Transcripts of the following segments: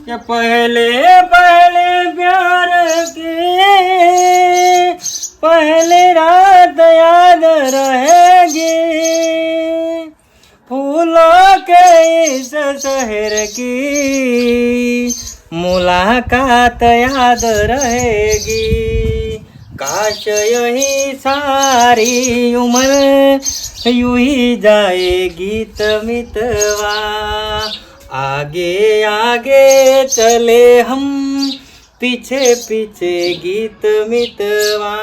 कि पहले पहले प्यार की पहली रात याद रहेगी, फूलों के इस शहर की मुलाकात याद रहेगी, काश यही सारी उम्र यूं ही जाए गीत मितवा, आगे आगे चले हम पीछे पीछे गीत मितवा.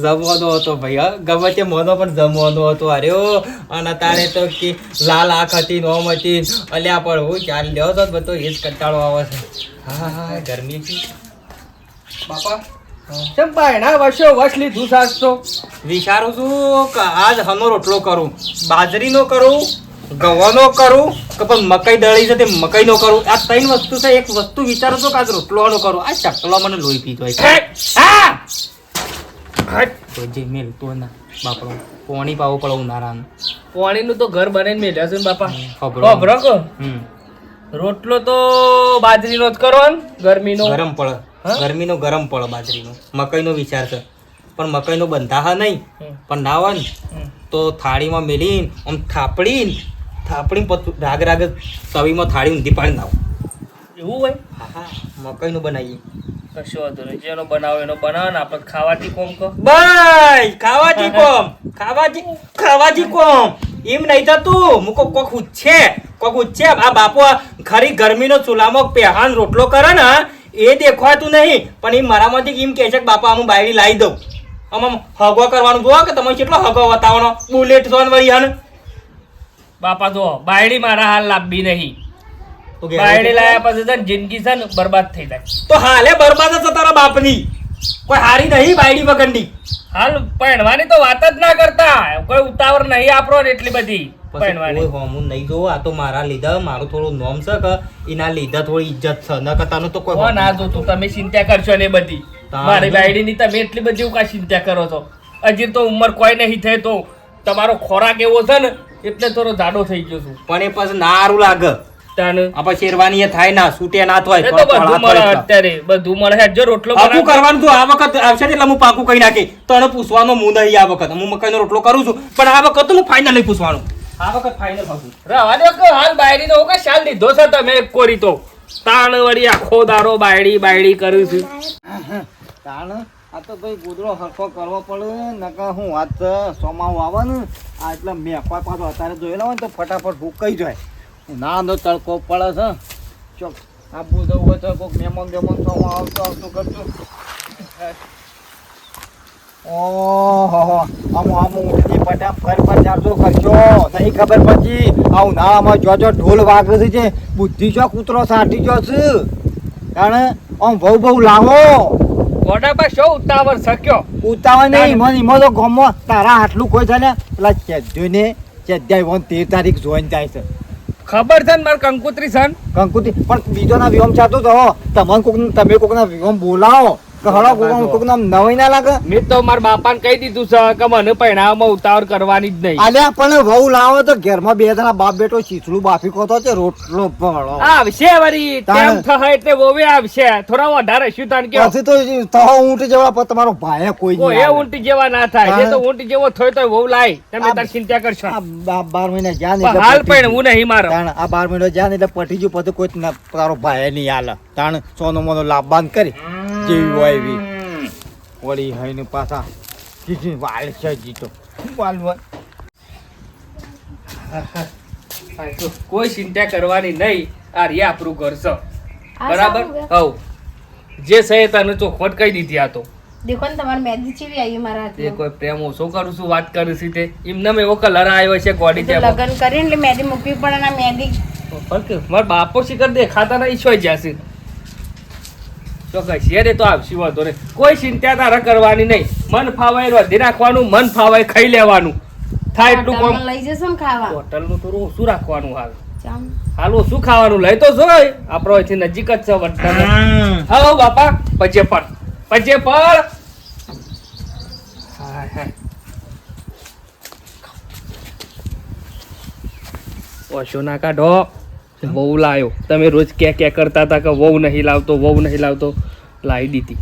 જમવાનો હતો ભાઈ, ગમે તે મોનો પણ જમવાનો હતો. અર્યો અને તારે તો કે લાલ આંખ હતી, નોમ હતી, અલ્યા પણ હું ચાલ લેવો તો બધો એ જ કંટાળો આવે છે. હા હા ગરમી છે બાપા. ચંપા એના વર્ષો વર્ષ લીધું સાચતો. વિચારું છું કે આજ હનો રોટલો કરું, બાજરીનો કરું, ગવાનો કરું કે પણ મકાઈ દળી છે તે મકાઈનો કરું. આ ત્રણ વસ્તુ છે. એક વસ્તુ વિચારું છું કે આજ રોટલોનો કરું. આ ચકલો મને લોહી પીતો હોય મેલતો ના બાપડો. પોણી પાવું પડે ઉનાળાનું. પોણીનું તો ઘર બનાવીને મેળ્યા છે ને બાપા. ખબર રોટલો તો બાજરીનો જ કરો ને. ગરમીનો ગરમ પડે, ગરમીનો ગરમ પડે બાજરીનો. મકાઈનો વિચાર છે પણ મકાઈનો બંધા હા નહીં, પણ ના હોય ને તો થાળીમાં મેલીને આમ થાપડીને પછી રાગ રાગ તવીમાં થાળી ઊંધી પાડી નાખો. એવું હોય? હા મકાઈનું બનાવીએ. કશો વાંધો નહીં. જેનો બનાવો એનો બનાવો ને આપણે ખાવાથી કોમ કહો. બસ ખાવાથી કોમ, ખાવાથી કોમ. એમ નહીં થતું મુકો કોક ઉચ્છે આ બાપો ખરી ગરમીનો ચૂલામાં પહેહાન રોટલો કરે ને એ દેખવાતું નહીં, પણ એ મારામાંથી એમ કહે છે કે બાપા હું બાયડી લાવી દઉં. આમ હગો કરવાનું જોવા કે તમે કેટલો હગો બતાવવાનો. બુલેટ સોન વળી હાન બાપા જો બાયડી મારા હાલ લાવવી નહીં. બાયડી લાયા પછી છે ને જિંદગી છે ને બરબાદ થઈ જાય. તો હાલે બરબાદ જ તારા બાપની. કોઈ હારી નહીં બાયડી વગરની. હાલ પહેણવાની તો વાત જ ના કરતા. કોઈ ઉતાવળ નહીં આપરો ને એટલી બધી પહેણવાની. કોઈ હોમું નહીં જોવો. આ તો મારા લીધા મારું થોડું નોમ છે કે એના લીધા થોડી ઇજ્જત છે. ન કરતાનું તો કોઈ ના જોતું. તમે ચિંતા કરશો ને બધી મારી બાયડી ની. તમે એટલી બધી કા ચિંતા કરો છો? હજી તો ઉંમર કોઈ નહીં થઈ તો તમારો ખોરાક એવો છે ને એટલે થોડો જાડો થઈ ગયો છું. પણ એ પછી ના સારું લાગે. આપણે શેરવાની થાય ના છૂટે ના થાય. બધું મળે અત્યારે, બધું મળે. જો રોટલો પાકું કરવાનું તું આ વખત આવશે એટલે હું પાકું કહી નાખી. તને પૂછવાનો હું નહીં આ વખત. હું મકાઈનો રોટલો કરું છું પણ આ વખત હું ફાઇનલ નહીં પૂછવાનું. આ વખત ફાઇનલ પાકું રવા દો કે હાલ બાયડી નો કે શાલ લીધો છે તમે એક કોરી તો તાણ વળી આખો દારો બાયડી કરું છું. તાણ આ તો ભાઈ ગુદરો હરખો કરવો પડે. નકા હું વાત સોમાવું આવે ને આ એટલે મેં પાછો અત્યારે જોયેલા હોય ને તો ફટાફટ ભૂકાઈ જાય. ના નો તડકો પડે છે. ચોક આપવું જવું હોય તો કોઈક મહેમાન સોમાં આવતું કરજો. ઓહો આમ ઉઠી પટા ફર જાજો કરજો. નહીં ખબર પછી આવું નાળામાં જો ઢોલ વાગે છે બુદ્ધિ જો કૂતરો સાટી જો છે. કારણ આમ બહુ લાવો ગોડા પર શો ઉતાવળ શક્યો. ઉતાવળ નહીં મને તો ગમો તારા આટલું કોઈ છે ને પેલા ચેદ્યોને 13 તારીખ જોઈને જાય છે. ખબર છે ને મારે કંકુત્રી છે કંકુત્રી પણ બીજોના વિહોમ ચાતો તો તમે કોકના વિહોમ બોલાવો કોક નામ નવાઈ ના લાગે. મેં તો મારા બાપાને કહી દીધું છે કે મને પહેણાવવામાં ઉતાવળ કરવાની જ નહીં. અલ્યા પણ વહુ લાવો તો ઘરમાં બે જણા બાપ બેટો ચીચડું બાફી કોતો છે રોટલો ભણો આવશે વળી તેમ થાય એટલે વોવે આવશે. થોડા વધારે શું તાન કે પછી તો ઊંટ જેવા પણ તમારો ભાઈ કોઈ એ ઊંટ જેવા ના થાય. એ તો ઊંટ જેવો થયો તો વહુ લાય. તમે તાર ચિંતા કરશો. 12 મહિના જ્યાં હાલ પણ હું નહીં મારો. આ 12 મહિના જ્યાં એટલે પટી ગયું પછી કોઈ તારો ભાઈ નહીં હાલ. તાણ સોનો મોનો લાભ બાંધ કરી જેવી હોય એવી વળી હઈને પાછા વાલ છે જીતો કોઈ ચિંતા કરવાની નહીં. આ રે આપણું ઘર છે બરાબર. હવ જે છે તને ચોખવટ કહી દીધી. આ તો દેખો ને તમારી મેદી ચીવી આવી મારા હાથમાં. એ કોઈ પ્રેમ ઓછો કરું છું વાત કરું છું તે એમને એવો કલર આવ્યો છે ગોડી જેવો. લગન કરીને એટલે મેદી મૂકવી પડે ને મેદી મારા બાપો શિખર દેખાતા નહીં ઈચ્છો જશે ચોક્કસ રે તો આવશે વાંધો ને. કોઈ ચિંતા તારે કરવાની નહીં. મન ફાવાય વધી રાખવાનું, મન ફાવાય ખાઈ લેવાનું. થાય એટલું કામ લઈ જશો ને ખાવા. હોટલ નું થોડું ઓછું રાખવાનું. ચાલ હાલ ઓછું ખાવાનું લઈ તો જો આપણો અહીંથી નજીક જ છે વડતાલ. હા બાપા પજે પડ. ઓછો ના કાઢો વહુ લાયો તમે રોજ ક્યાં કરતા હતા કે વહુ નહીં લાવતો લાવી દીધી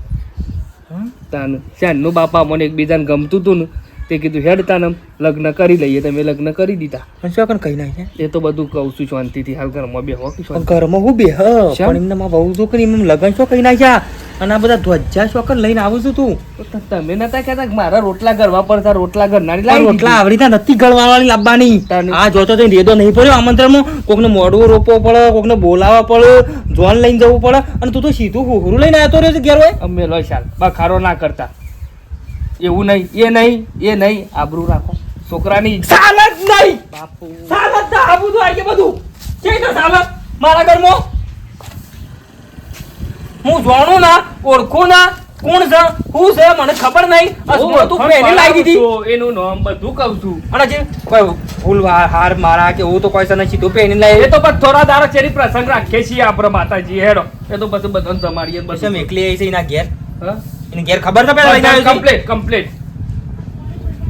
તાનું શાનનું બાપા મને એકબીજાને ગમતું હતું ને તે કીધું હેડતા ને લગ્ન કરી લઈએ તમે લગ્ન કરી દીધા પણ શું કઈ નાખ્યા એ તો બધું કહું છું શાંતિથી હાલ ઘરમાં બે હો પણ ઘરમાં હું બે શેમ? પણ એમને માં બહુ જો કરી એમ લગન શું કઈ નાખ્યા અને આ બધા ધ્વજા શું કઈ લઈને આવું છું તું તમે નતા કહેતા કે મારા રોટલા કરવા પડતા રોટલા ઘરનારી આ લાવી રોટલા આવડી ત્યાં નથી ગળવાવાળી લાવવાની તાની. આ જોતો તો રેદો નહીં પડ્યો આમંત્રણમાં કોકને મોઢું રોપવો પડે કોકને બોલાવવા પડે જોન લઈને જવું પડે અને તું તો સીધું હુહરું લઈને આવતો રહ્યો છે ઘેર હોય અમે લો શાલ બખારો ના કરતા એવું નહીં એ નહીં આબરૂ રાખો છોકરાની સાલત નહીં બાપુ સાલત ના આ બધું આગે બધું છે તો સાલત મારા ઘરમાં હું જાણું ના ઓળખું ના કોણ છે હું છે મને ખબર નહીં અસમો તું પહેરી લાવી દીધી એનું નામ બધું કહું છું અને જે કોઈ ફૂલ હાર મારા કે હું તો કોઈ સને સીધું પહેરી લાવી એ તો પછી થોડા દાડા ચેરી પ્રસંગ રાખીએ છીએ આપણે માતાજી હેડો એ તો પછી બધાને તમારી બસ એમ એકલી આવી છે એના ઘેર હા એને ઘેર ખબર તો પેલા લઈને આવી છે. કમ્પ્લીટ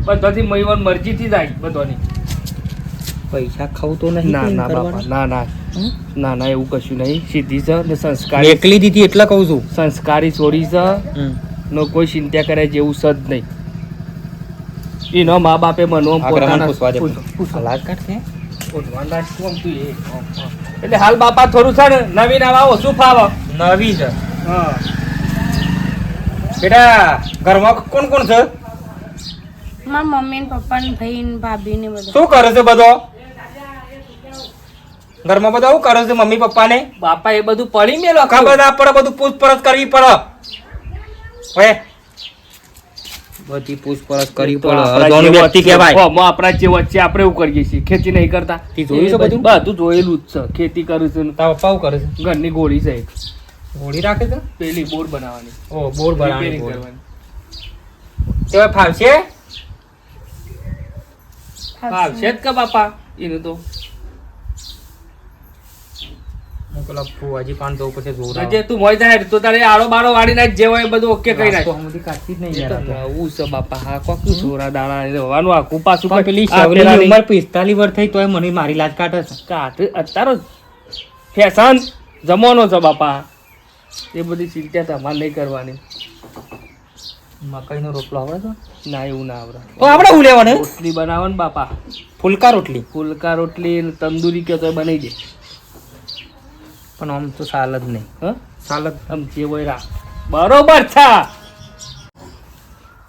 બધાથી મયુર મરજીથી જાય બધાની પૈસા ખાવું તો નહીં ના કોઈ ના બાપા કરવાના. ના ના એવું કશું નહીં સીધી છે ને સંસ્કારી એકલી દીધી એટલે કહું છું સંસ્કારી છોડી છે નો કોઈ ચિંતા કરે જેવું છે જ નહીં એનો મા બાપે મનો એટલે હાલ બાપા થોડું છે ને નવીન આવા ઓછું ફાવ નવી છે હા બેટા ઘરમાં કોણ કોણ છે મારા મમ્મી ને પપ્પા ને ભાઈ ને ભાભી ને બધા શું કરે છે બધો ઘરમાં બધા શું કરે છે મમ્મી પપ્પા ને બાપા એ બધું પડી મેલો ખબર ના પડે બધું પૂછપરછ કરવી પડે હવે બધી પૂછપરછ કરવી પડે જોન વ્યક્તિ કહેવાય આપણા જે વચ્ચે આપણે એવું કરીએ છીએ ખેતી નહીં કરતા તે જોયું છે બધું? બધું જોયેલું જ છે ખેતી કરું છું તારા પપ્પા શું કરે છે ઘરની ગોળી છે એક. હોળી રાખે છે પેલી બોર બનાવવાની ઓ બોર બનાવવાની Repairing બોર. કરવાની. તે હવે ફાવશે હા છે જ કે બાપા એનું તો હું પેલા ફુવાજી પાન જવું પછી જોર જે તું મોય જાય તો તારે આડો બાડો વાળી નાખ જે હોય એ બધું ઓકે કરી નાખ કાઢતી જ નહીં એ તો યાર આ તો. નવું છે બાપા હા કોક છોરા દાણા એ હોવાનું આખું પાછું પણ પેલી આ શવલીની પેલાની ઉંમર 45 વર્ષ થઈ તોય મને મારી લાજ કાઢે છે કાટ અત્યારો ફેશન જમાનો છે બાપા એ બધી ચિંતા તમારે નહીં કરવાની મકાઈનો રોટલો આવડે છે ના એવું ના આવડે તો આપણે હું લેવાનું રોટલી બનાવો ને બાપા ફુલકા રોટલી ફુલકા રોટલી ને તંદૂરી કહો તો બનાવી દે પણ આમ તો સાલ જ નહીં હા સાલ જ આમ જે હોય રાખ બરોબર છે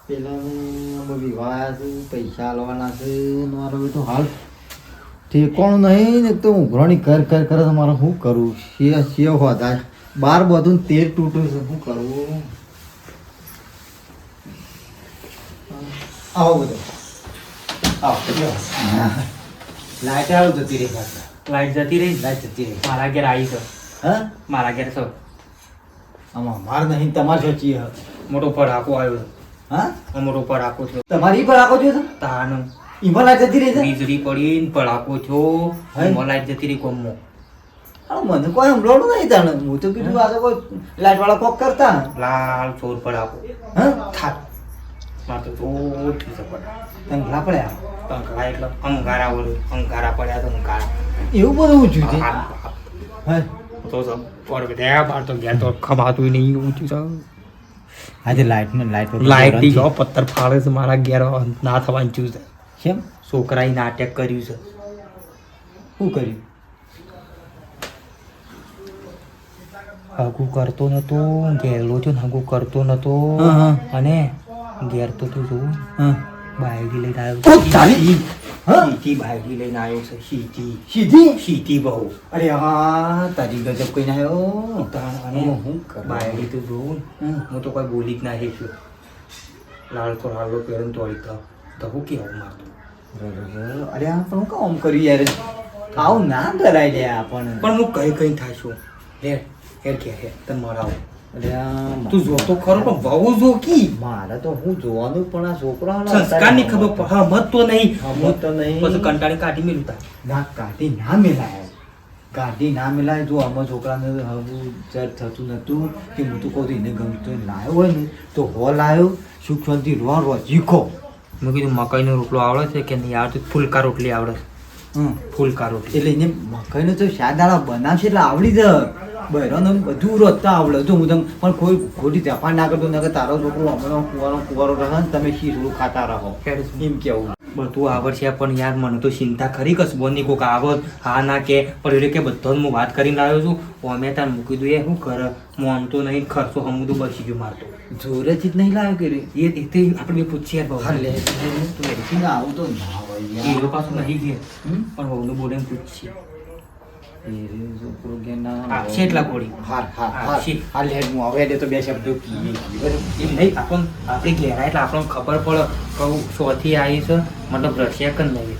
પેલા વિવાહ છે પૈસા લેવાના છે મારો બેટો હાલ ઠેકોણ નહીં ને તો ઉઘરાણી કર કરે તો મારે શું કરવું સેવ હોતા બાર બધું તેલ તૂટ્યું છે શું કરવું આવો બધો આવો લાઈટ આવું જતી રહી પાછા લાઈટ જતી રહી લાઈટ જતી રહી મારા ઘેર આવી છે હા મારા ઘેર છે આમાં માર નહીં તમારે સોચી હ મોટો પડાકો આવ્યો હા આ મોટો પડાકો થયો તમારી પર આખો છો તાન ઈમાં લાઈટ જતી રહી છે વીજળી પડી ને પડાકો થયો હે? એમાં લાઈટ જતી રહી કોમમાં હા મને કોઈ સંભળાવડું નહીં તાણે હું તો કીધું આ તો કોઈ લાઈટ વાળા કોક કરતા લાલ ચોર પડાકો હા થાક માર તો જોર થી સપડા તને ભલા પડ્યા અંગારા એટલે અંગારા વળે અંગારા પડ્યા તો અંગારા એવું બધું ઊંચું છે હા તો સબ પર ગયા બાર તો ગયા તો ખમાતું નહીં ઊંચું છે આજે લાઈટ ને લાઈટ લાઈટ થી જો પથ્થર ફાડે છે મારા ઘેર ના થવાનું ચૂસ છે કેમ છોકરાએ નાટક કર્યું છે શું કર્યું હગું કરતો નતો ઘેરલો છો ને હગું કરતો નતો હા, હા. અને ઘેર તો તું જોઉં હા બાયડી લઈને ઓ, આવ્યો તારી! હા? સીધી બાયડી લઈને આવ્યો છે સીધી સીધી સીધી બહુ અરે હા તારી ગજબ કઈ ના આવ્યો અને હું કરું? બાયડી તું જોઉં ને, હમ. હું તો કોઈ બોલી જ ના શીખ્યો લાલ તો લાલો પહેરણ તો આવી તો હું કેવું મારતો અરે આ પણ હું કામ કર્યું યાર આવું ના કરાય લે આપણને પણ હું કઈ કઈ થાશું હેર હેર કે હેર તને મળાવો અરે આ તું જોતો ખરો પણ બહુ જો કી મારે તો હું જોવાનું પણ આ છોકરા સંસ્કારની ખબર પડે હા મત તો નહીં હમત તો નહીં. પછી કંટાળી કાઢી મેલું તા ના કાઢી ના મિલાય કાઢી ના મિલાય જો આમાં છોકરાને હવે ચર થતું નતું કે હું તો કહું એને ગમતું હોય લાવ્યો હોય ને તો હો લાવ્યો સુખ શાંતિ રો રો શીખો મેં કીધું મકાઈનો રોટલો આવડે છે કે નહીં આવડતું ફુલકા રોટલી આવડે છે હમ. ફૂલકા રોટલી એટલે એને મકાઈનો તો શાદાળા બનાવશે એટલે આવડી જ બહેરાનો બધું રોજતા આવડે જો હું તમને પણ કોઈ ખોટી જફા ના કરતો નકર તારો છોકરો હમણાં કુવારો રહે ને તમે શીરું ખાતા રહો એમ કેવું બધું આવડશે પણ યાર મને તો ચિંતા ખરી કસબોની કોક આવત હા ના કે પણ એ કે બધો હું વાત કરીને લાવ્યો છું અમે તાર મૂકી દઉં એ શું કરે મોનતો નહીં ખર્ચો હમું તો બચી ગયું મારતો જોરેથી જ નહીં લાવ્યો કે રે એ તે આપણે પૂછીએ યાર હા, બહુ લે તું લેખીને આવું તો ના હોય એ યાર. પાછું નહીં ગયા હમ? પણ હોવનું બોલે એમ પૂછીએ એ રે છોકરો કે ના આપશે એટલા ગોળી હાર હાર હાર આપશે. હા લે હું હવે લે તો બે શબ્દો કીએ બરાબર એમ નહીં આપણે ઘેરા એટલે આપણને ખબર પડે કહું શોથી આવી છે મતલબ રશિયા કન નહીં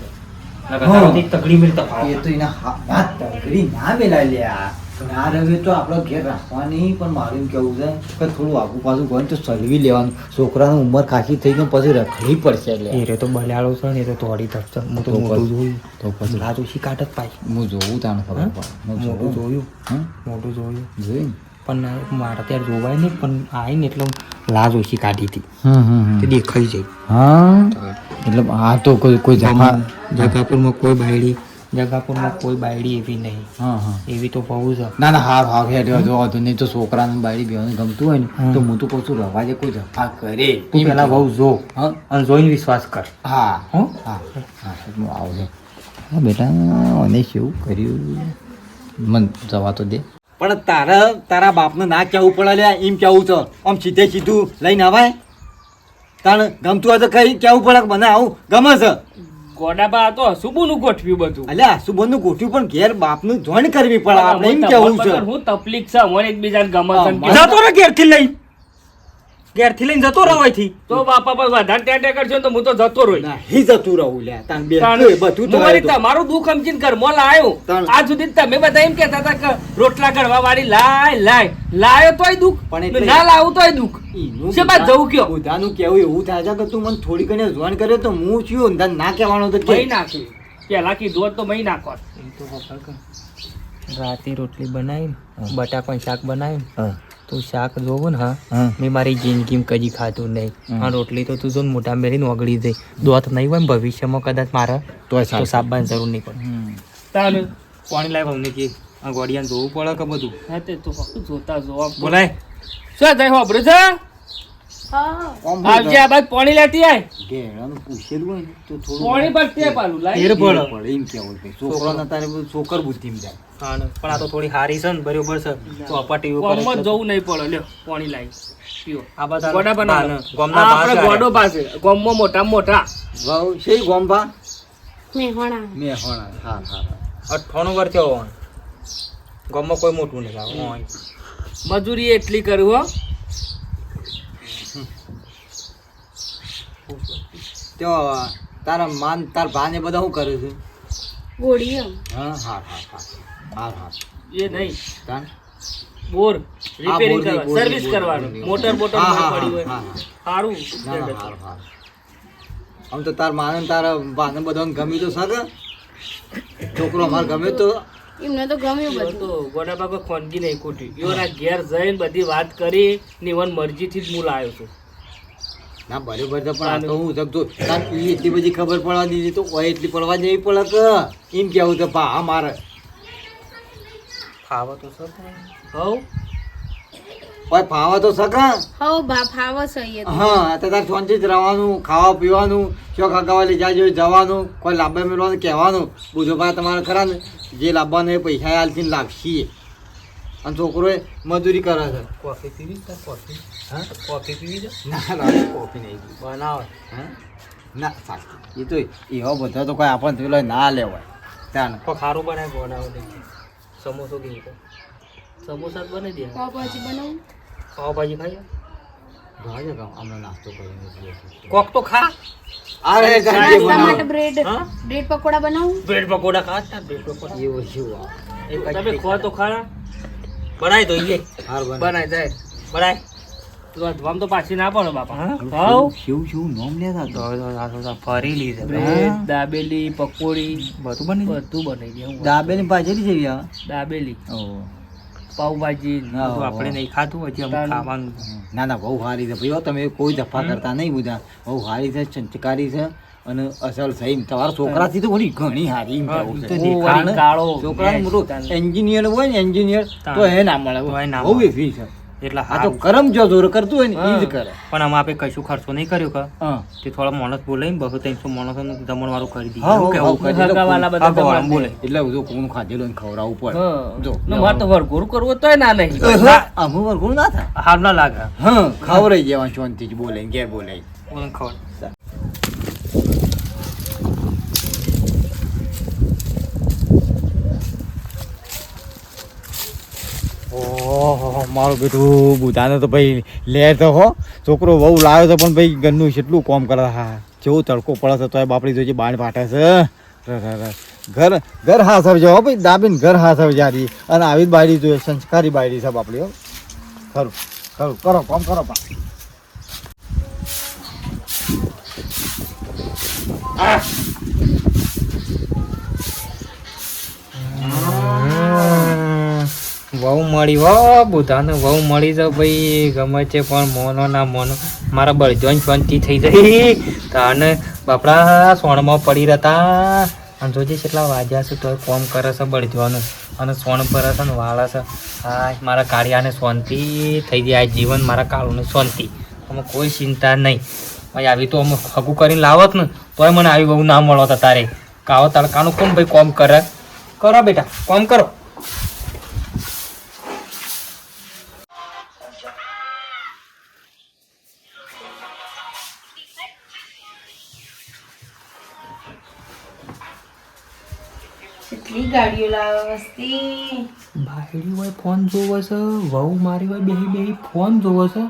હા. તકડી મિલતા એ તો એના વાત તગડી ના મેલા લ્યા ના રવે તો આપણો ઘેર રાખવાની પણ મારું એમ કેવું છે કે થોડું આગુ પાછું ગયું તો સલવી લેવાનું છોકરાની ઉંમર ખાસી થઈ ગઈ પછી રખડી પડશે એટલે એ રે તો બલાડો છે ને એ તો તોડી ધરશે હું તો તો મોટું પછી- જોયું તો પછી લાજો શી કાટ જ પાઈ હું જોઉં તાને ખબર હા? પડે હું મોટું જોયું હં? મોટું જોયું જોયું પણ મારા ત્યાં જોવાય નહીં પણ આવીને એટલે લાજ ઓછી કાઢી હતી હમ તે દેખાઈ જાય હા એટલે આ તો કોઈ જમા જગાપુરમાં કોઈ બાયડી જગાપુરમાં કોઈ બાયડી એવી નહીં હા હા એવી તો બહુ છે ના ના હાર હાર હેડ જો તો નહીં તો છોકરાને બાયડી બેવાને ગમતું હોય ને તો હું તો કહું છું રવાજે કોઈ જફા કરે તું પેલા બહુ જો હા અને જોઈને વિશ્વાસ કર હા હો હા હા હું આવજો હા બેટા મને શું કર્યું મન જવા તો દે પણ તારા બાપને ના કહેવું પડે લ્યા એમ કેવું છે આમ સીધે સીધું લઈને આવાય તાણ ગમતું હોય તો કઈ કેવું પડે કે મને આવું ગમે છે ગોડાબા તો શુભનું ગોઠવ્યું બધું અલ્યા સુબંધનું ગોઠ્યું પણ ઘેર બાપનું જોઈન કરવી પડે આપણે એમ કેવું છે હું તકલીફ છે મને એકબીજાને ગમે છે ને હા, કે- જતો રહે ઘેરથી લઈ ઘેરથી લઈને જતો રહો અહીંથી તો બાપા પર વધારે ટેટે કરશો ને તો હું તો જતો રહી નહીં જતું રહું લ્યા તાણ બે બધું તો મારી તમારું દુઃખ સમજીને ઘરમાં લાયો તાણ. આજ સુધી તમે બધા એમ કહેતા હતા કે રોટલા ઘડવા વાળી લાયો તોય દુઃખ પણ એટલે- ના લાવું તોય દુઃખ ઈનું છે બાદ જવું કયો બધાનું કેવું એવું થાય છે કે તું મને થોડી ઘણી જોઈન કર્યો તો હું છું ને ના કહેવાનું તો મહી નાખ્યું પેલા કીધું હોત તો મહી નાખો રાતે રોટલી બનાવી બટાકાનું શાક બનાવ્યું હા તું શાક જોવું ને હા હા મેં મારી જિંદગીમાં કદી ખાધું નહીં હમ. આ રોટલી તો તું જો ને મોટા મેરીને ઓગળી દે દોત નહીં હોય ને ભવિષ્યમાં કદાચ મારે તોય તો સાબવાની જરૂર નહીં પડે તાને પાણી લાવ અમને કે આ ગોડિયાને જોવું પડે કે બધું હા તે તો ફક્ત જોતા જોવા બોલાય શું થાય હોબરું છે હા આવજે આ બાદ પાણી લેતી આય ઘેરાનું પૂછેલું હોય ને તો થોડું પાણી પર તે પાલું લાય ફેર પડે. પડે એમ કેવું છે છોકરાને તારે બધું છોકર બુદ્ધિમાં જાય હા ને, પણ આ તો થોડી હારી છે ને બરોબર છે ચોપાટી ઉપર ગામમાં જવું નહીં પડે લ્યો પાણી લાવી પીઓ આ બધા ગોડા બનાવો ગામના આ બાસ આપણે આયા. ગોડો પાસે ગામમાં મોટા મોટા વાવ છે ગોમ્બા મેહોણા મેં હોણા હા હા 98 વર્ષ થયો હોય. ગામમાં કોઈ મોટું નહીં લાવે હોય. મજૂરી એટલી કરું હો તો તારા માન તાર ભાને બધા શું કરે છે ગોળીઓ હા હા હા હા હા હા એ નહીં તાન બોર રિપેરિંગ બોરની, કરવા બોરની, સર્વિસ બોરની, કરવાનું બોરની. મોટર બોટર હા, હા, પડી હોય હા, હા. સારું ના ના હાર હાર આમ તો તાર માને ને તારા ભાને બધાને ગમી તો સર છોકરો અમારે ગમે તો એમને તો ગમ્યું બધું તો ગોડા બાપા ખોનગી નહીં ખોટી યોના ઘેર જઈને બધી વાત કરી નિવન મરજીથી જ હું લાવ્યો છું ના બરોબર છે પણ આ તો હું શકતો તાર ઈ એટલી બધી ખબર પડવા દીધી તો ઓય એટલી પડવા જેવી પડે કે એમ કેવું છે પા અમારે ખાવા તો સર હવ ઓય ફાવા તો સકા હવ બા ફાવો છે એ તો. હા તો તાર શાંતિ જ રહેવાનું ખાવા પીવાનું શોખ હગાવા લઈ જાય જવાનું કોઈ લાંબા મેળવાનું કહેવાનું બુધો ભાઈ તમારે ખરા ને જે લાવવાનું એ પૈસા હાલથી લાગશી અને છોકરો મજૂરી કરે છે કોફી પીવી છે કોફી હા કોફી પીવી છે ના ના કોફી નહીં પીવી. બનાવે હા ના સાચું એ તો એવા બધા તો કોઈ આપણને પેલો ના લેવાય ત્યાં કોઈ ખારું બનાવે બનાવે નહીં. સમોસો કેવી છે સમોસા જ બનાવી દે પાવભાજી બનાવું પાવભાજી ખાઈ ભાવે કામ હમણાં નાસ્તો કરીને કોક તો ખા અરે ગાંધી નાસ્તા બનાવો. માટે બ્રેડ હા? બ્રેડ પકોડા બનાવું બ્રેડ પકોડા ખા બ્રેડ પકોડા એવું શું આ? તમે ખો તો ખરા બનાવી તો ઈએ હાર બને. બનાય જાય બનાય તો ધ્વામ તો પાછી ના પડે બાપા હા? હવ શું શું નોમ લેતા તો તો તો ફરી લીધે બ્રેડ દાબેલી પકોડી બધું બની બધું બનાવી દે હું દાબેલી પાછળ જેવી આ દાબેલી ઓહો. પાવભાજી હા, તો આપણે નહીં ખાધું હજી અમે તાનું. ખાવાનું ના ના બહુ સારી છે ભાઈ હો, તમે કોઈ દફા કરતા નહીં બધા બહુ સારી છે ચંચકારી છે અને અસલ સહી તમારા છોકરાથી તો વળી ઘણી હારી એમ હા, કેવું ઈ તો છે. દેખાય. તાણે કાળો. છોકરાને મોટો એન્જિનિયર હોય ને એન્જિનિયર તો એ ના મળે તોય ના બહુ મળે. એવી છે. એટલે આ તો હારું. કરમ જો જોર કરતું હોય ને એ જ કરે. પણ આમાં આપણે કશું ખર્ચો નહીં કર્યો કે હા તે થોડા માણસ બોલાવીને 200-300 માણસોનું જમણવારું કરી દીધું. હા, એવું કેવું? હા, હા. હગાવાલા બધા હા, ભગવાન તમારે. બોલે. એટલે બધું કોણ ખાધેલું ને ખવડાવવું પડે. હા. જો ને મારે તો વરઘોડું કરવું તોય ના નહીં. અમુક વરઘોડું ના થાય. હાલ ના લાગે. હા ખવડાઈ જવાનું શાંતિથી બોલે ઘેર બોલે. બોલે ખબર. ઓહો મારું બેટું બુધાને તો ભાઈ લે તો હો છોકરો બહુ લાવ્યો તો પણ ભાઈ ઘરનું કેટલું કામ કરે હા જેવું તડકો પડે છે તોય બાપડી જોજે બાણ પાટે છે ઘર ઘર હા સવજો હો ભાઈ દાબીને ઘર હા સવજારી અને આવી જ બાયડી જોઈએ સંસ્કારી બાયડી છે બાપડી હો ખરું ખરું કરો કામ કરો પા વહુ મળી હો બુધાને વહુ મળી તો ભાઈ ગમે છે પણ મોનો ના મોનો મારા બળજોન શાંતિ થઈ જઈ તાને બાપડા સોણમાં પડી રહેતા અને જોજે કેટલા વાગ્યા છે તો કોમ કરે છે બળજોનું અને સોણ ભરે છે ને વાળા છે હા મારા કાળિયાને શાંતિ થઈ જાય આ જીવન મારા કાળુને શાંતિ અમે કોઈ ચિંતા નહીં ભાઈ આવી તો અમે હગું કરીને લાવત ને તોય મને આવી બહુ ના મળો તારે કાવો તડકાનું કોણ ભાઈ કોમ કરે કરો બેટા કોમ કરો. કેટલી ગાડીઓ લાવે વસ્તી. બાયડી હોય ફોન જોવે છે વહુ મારી હોય બેહી બેહી ફોન જોવે છે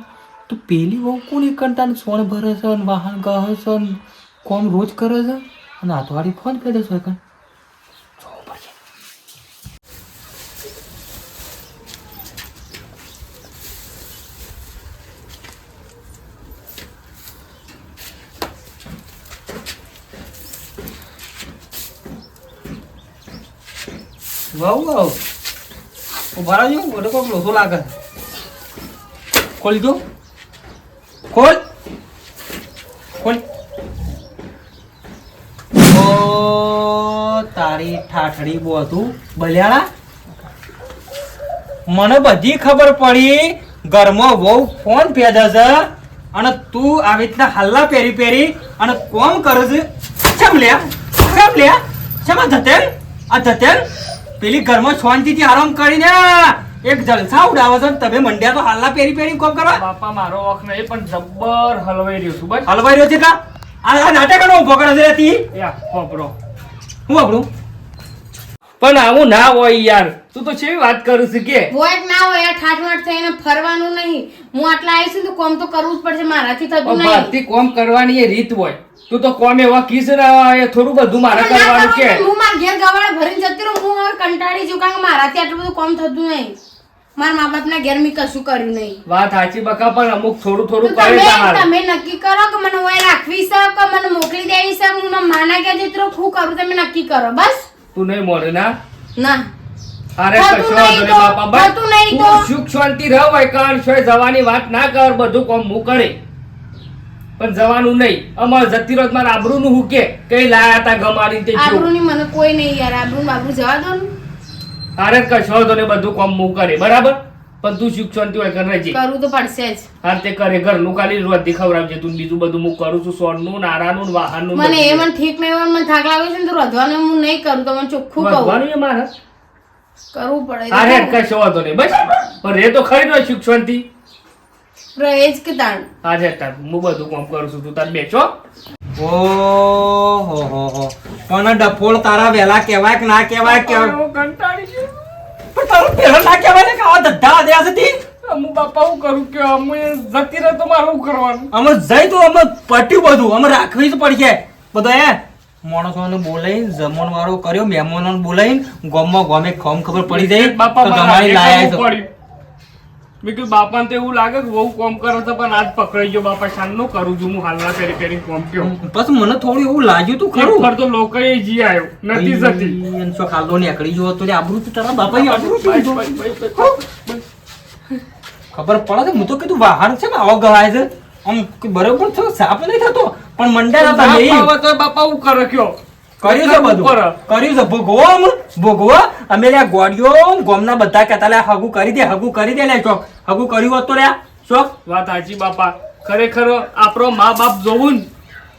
તો પેલી વહુ કોની કંટા સોણ ભરે છે ને વાહન ગહે છે ને કોમ રોજ કરે છે અને હાથવાળી ફોન કરે છે કણ જોવું પડશે. વહુ વહુ ઉભા રહેજો મને કોઈક લોસો લાગે ખોલી દો ખોલ ખોલ ઓ તારી ઠાઠડી બોધું બલ્યાળા મને બધી ખબર પડી ઘરમાં બહુ ફોન પેદા છે અને તું આવી રીતના હલ્લા પહેરી પહેરી અને કોમ કરે છે ચમ લ્યા ચમ આ ધતેલ પેલી ઘરમાં શાંતિથી આરામ કરીને એક જલસા ઉડાવે છે ને તમે મંડ્યા તો હાલના પેરી પેરી કોમ કરવા બાપા મારો વખ નહીં પણ જબ્બર હલવાઈ રહ્યો છું બસ હલવાઈ રહ્યો છે કા આ નાટકનો ઉભો કરે છે તી યા ખોબરો હું આપણું પણ આવું ના હોય યાર તું તો કેવી વાત કરું છું કે હોય કે ના હોય આ ઠાઠમાઠ થઈને ફરવાનું નહીં. હું આટલા આવી છું તો કોમ તો કરવું જ પડશે મારાથી થતું નહીં. ભારતી કોમ કરવાની એ રીત હોય તું તો કોમ એવા કીસ ના એ થોડું બધું મારે પણ ના કરવાનું કરવું કે નહીં. હું મારા ઘેર ગવાળે ભરીને જતી રહું. હું હવે કંટાળી છું કારણ કે મારાથી આટલું બધું કોમ થતું નહીં. મારા મા બાપના ઘેર મેં કશું કર્યું નહીં. વાત સાચી બકા પણ અમુક થોડું તો થોડું કરે તમારે તમે નક્કી કરો કે મને ઓય રાખવી છે કે મને મોકલી દેવી છે. હું માના કે જતી રહું. શું કરું તમે નક્કી કરો બસ. તું નહીં મળે ના ના અરે થતું કશો નહીં વાંધો તો, નહીં બાપા બસ થતું નહીં તું તો. સુખ શાંતિ રહો હોય કારણ છો જવાની વાત ના કર બધું કોમ હું કરે પણ જવાનું નહીં અમાર જતી રોજ મારા આબરૂનું હું કે કઈ લાયા તા ગમાડી તે જો આબરૂની મને કોઈ નહીં યાર. આબરૂ બાબરૂ જવા દો ને. અરે કશો વાંધો નહીં બધું કોમ હું કરે બરાબર પણ તું સુખ શાંતિ હોય કર રહેજે કરવું તો પડશે જ. હા તે કરે ઘરનું ખાલી રોજી ખવડાવજે તું બીજું બધું હું કરું છું સોનનું નારાનું વાહનનું મને એ બધું. મને ઠીક નહીં હોય. મને થાક લાગે છે ને તો રોધવાનું હું નહીં કરું. તો મને ચોખ્ખું કહું વધવાનું છે મારે કરવું પડે. અરે કશો વાંધો નહીં બસ પણ રે તો ખરી નો સુખ શાંતિ રહે જ કે તાણ. આજે તાર હું બધું કામ કરું છું તું તાર બેસો ઓહો પણ ડફોળ તારા વેલા કહેવાય કે ના કહેવાય કે પણ કંટાળી ગયો તારું પેલા ના કહેવાય ને કે આવા ધદ્ધા આદ્યા છે તી હું બાપા હું કરું કે અમે જતી રહે તો મારે શું કરવાનું અમે જઈ તો અમે પટ્યું બધું અમે રાખવી જ પડશે બધો એ માણસોને બોલાવીને જમણવારો કર્યો મહેમાનોને બોલાવીને ગામમાં ગામે ખમ ખબર પડી જાય બાપા તો મારા તમારી લાયા હાથે છે. પડ્યું. મેં કીધું બાપાને તો એવું લાગે કે બહુ કોમ કરે છે પણ આજ પકડાઈ ગયો બાપા શાનનું કરું છું હું હાલના ફેરી ફેરી કોમ કયો પછી મને થોડું એવું લાગ્યું તું ખરું ખરું તો લોકોએ જી આવ્યો નથી જતી ઈ સો ખાલદો નીકળી ગયો તો લે આબરૂ તું તારા બાપાએ આબરૂ શું કીધું? ખબર પડે છે હું તો કીધું વાહન છે ને આવો ગવાય છે આમ બરોબર છો સાફ નહીં થતો પણ મંડ્યા ના તમે ઈ. ફાવે તો બાપા હું કરે કયો કર્યું છે બધું કર્યું છે ભોગવો અમે લ્યા ગોળીઓ ગોમના બધા કહેતા લ્યા હગું કરી દે લ્યા ચોક હગું કર્યું હોત તો લ્યા ચોક વાત સાચી બાપા ખરેખર આપણો મા બાપ જોવું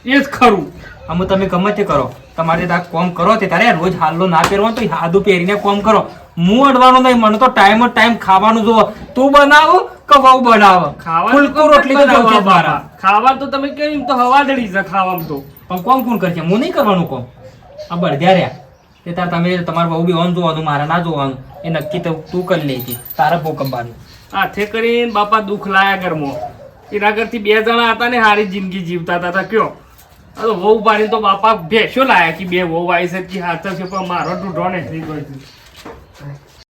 ને એ જ ખરું અમે તમે ગમે તે કરો તમારે ત્યાં કોમ કરો તે તારે રોજ હાલો ના પહેરવાનું તો હાદું પહેરીને કોમ કરો હું અડવાનું નહીં મને તો ટાઈમ ખાવાનું જોવો તું બનાવ કે વહુ બનાવ ફૂલકું રોટલી તો જોઉં છે મારા ખાવા તો તમે કેમ તો હવાદળી છે ખાવામાં તો પણ કોમ કોણ કરશે હું નહીં કરવાનું કોમ આ બળદ્યા રહ્યા તે તાર તમે તમારા બહુ બી ઓન જોવાનું મારા ના જોવાનું એ નક્કી તો તું કરી લેજે તારા ભૂકંપાનું હાથે કરીને બાપા દુઃખ લાયા ઘરમાં એના કરતી 2 જણા હતા ને સારી જિંદગી જીવતા હતા કયો આ તો વહુ પાડી તો બાપા ભેંસો લાયા કે 2 વહુ આવી છે કે હાથ છે પણ મારો ઢૂંઢો ને